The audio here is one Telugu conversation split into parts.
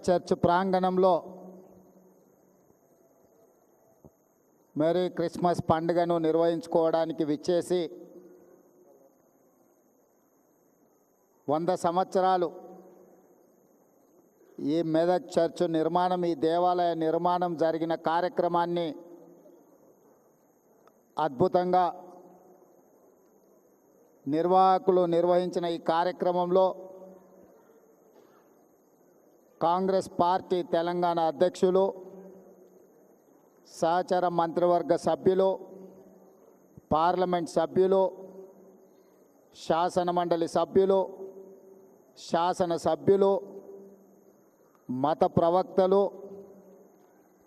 చర్చ్ ప్రాంగణంలో మేరీ క్రిస్మస్ పండుగను నిర్వహించుకోవడానికి విచ్చేసి 100 సంవత్సరాలు ఈ మెదక్ చర్చ్ నిర్మాణం, ఈ దేవాలయ నిర్మాణం జరిగిన కార్యక్రమాన్ని అద్భుతంగా నిర్వాహకులు నిర్వహించిన ఈ కార్యక్రమంలో కాంగ్రెస్ పార్టీ తెలంగాణ అధ్యక్షులు, సహచర మంత్రివర్గ సభ్యులు, పార్లమెంట్ సభ్యులు, శాసనమండలి సభ్యులు, శాసనసభ్యులు, మత ప్రవక్తలు,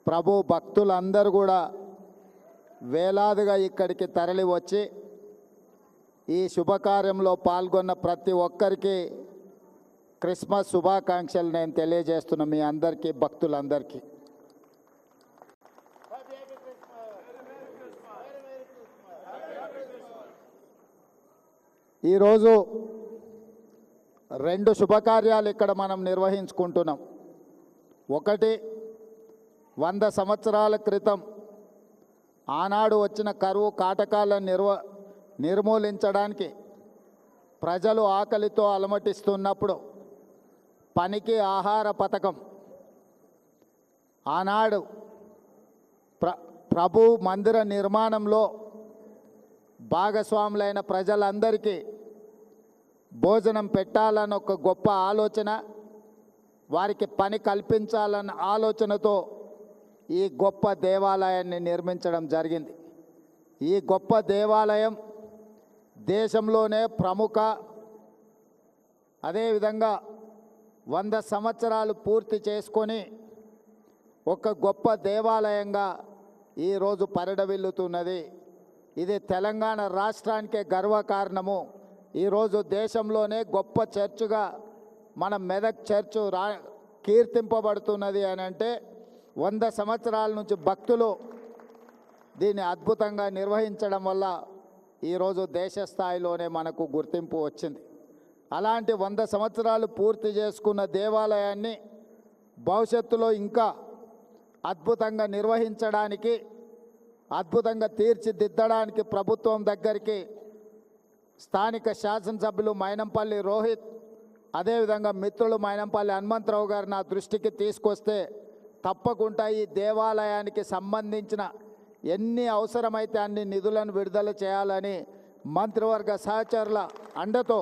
ప్రభు భక్తులందరూ కూడా వేలాదిగా ఇక్కడికి తరలి వచ్చి ఈ శుభకార్యంలో పాల్గొన్న ప్రతి ఒక్కరికి క్రిస్మస్ శుభాకాంక్షలు నేను తెలియజేస్తున్నా మీ అందరికీ, భక్తులందరికీ. ఈరోజు 2 శుభకార్యాలు ఇక్కడ మనం నిర్వహించుకుంటున్నాం. ఒకటి, 100 సంవత్సరాల క్రితం ఆనాడు వచ్చిన కరువు కాటకాలను నిర్మూలించడానికి ప్రజలు ఆకలితో అలమటిస్తున్నప్పుడు పనికి ఆహార పథకం ఆనాడు ప్రభు మందిర నిర్మాణంలో భాగస్వాములైన ప్రజలందరికీ భోజనం పెట్టాలని ఒక గొప్ప ఆలోచన, వారికి పని కల్పించాలన్న ఆలోచనతో ఈ గొప్ప దేవాలయాన్ని నిర్మించడం జరిగింది. ఈ గొప్ప దేవాలయం దేశంలోనే ప్రముఖ, అదేవిధంగా 100 సంవత్సరాలు పూర్తి చేసుకొని ఒక గొప్ప దేవాలయంగా ఈరోజు పరిడవిల్లుతున్నది. ఇది తెలంగాణ రాష్ట్రానికే గర్వకారణము. ఈరోజు దేశంలోనే గొప్ప చర్చుగా మన మెదక్ చర్చు కీర్తింపబడుతున్నది అని అంటే 100 సంవత్సరాల నుంచి భక్తులు దీన్ని అద్భుతంగా నిర్వహించడం వల్ల ఈరోజు దేశ స్థాయిలోనే మనకు గుర్తింపు వచ్చింది. అలాంటి 100 సంవత్సరాలు పూర్తి చేసుకున్న దేవాలయాన్ని భవిష్యత్తులో ఇంకా అద్భుతంగా నిర్వహించడానికి, అద్భుతంగా తీర్చిదిద్దడానికి ప్రభుత్వం దగ్గరికి స్థానిక శాసనసభ్యులు మైనంపల్లి రోహిత్, అదేవిధంగా మిత్రులు మైనంపల్లి హనుమంతరావు గారు నా దృష్టికి తీసుకొస్తే తప్పకుండా ఈ దేవాలయానికి సంబంధించిన ఎన్ని అవసరమైతే అన్ని నిధులను విడుదల చేయాలని మంత్రివర్గ సహచరుల అండతో,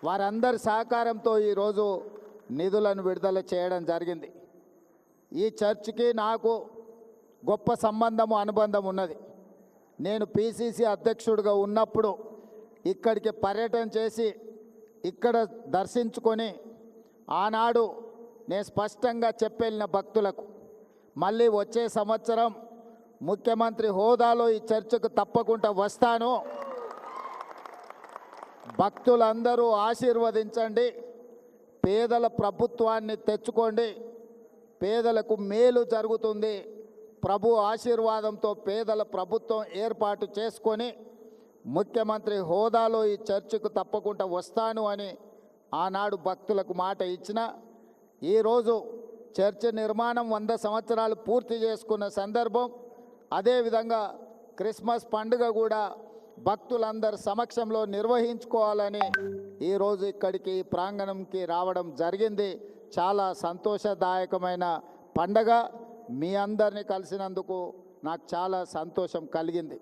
వారందరి సహకారంతో ఈరోజు నిధులను విడుదల చేయడం జరిగింది. ఈ చర్చికి నాకు గొప్ప సంబంధము, అనుబంధం ఉన్నది. నేను పిసిసి అధ్యక్షుడిగా ఉన్నప్పుడు ఇక్కడికి పర్యటన చేసి ఇక్కడ దర్శించుకొని ఆనాడు నేను స్పష్టంగా చెప్పెళ్ళిన భక్తులకు, మళ్ళీ వచ్చే సంవత్సరం ముఖ్యమంత్రి హోదాలో ఈ చర్చకు తప్పకుండా వస్తాను, భక్తులందరూ ఆశీర్వదించండి, పేదల ప్రభుత్వాన్ని తెచ్చుకోండి, పేదలకు మేలు జరుగుతుంది, ప్రభు ఆశీర్వాదంతో పేదల ప్రభుత్వం ఏర్పాటు చేసుకొని ముఖ్యమంత్రి హోదాలో ఈ చర్చకు తప్పకుండా వస్తాను అని ఆనాడు భక్తులకు మాట ఇచ్చిన. ఈరోజు చర్చ్ నిర్మాణం 100 సంవత్సరాలు పూర్తి చేసుకున్న సందర్భం, అదేవిధంగా క్రిస్మస్ పండుగ కూడా భక్తులందరి సమక్షంలో నిర్వహించుకోవాలని ఈరోజు ఇక్కడికి ప్రాంగణంకి రావడం జరిగింది. చాలా సంతోషదాయకమైన పండగ. మీ అందరినీ కలిసినందుకు నాకు చాలా సంతోషం కలిగింది.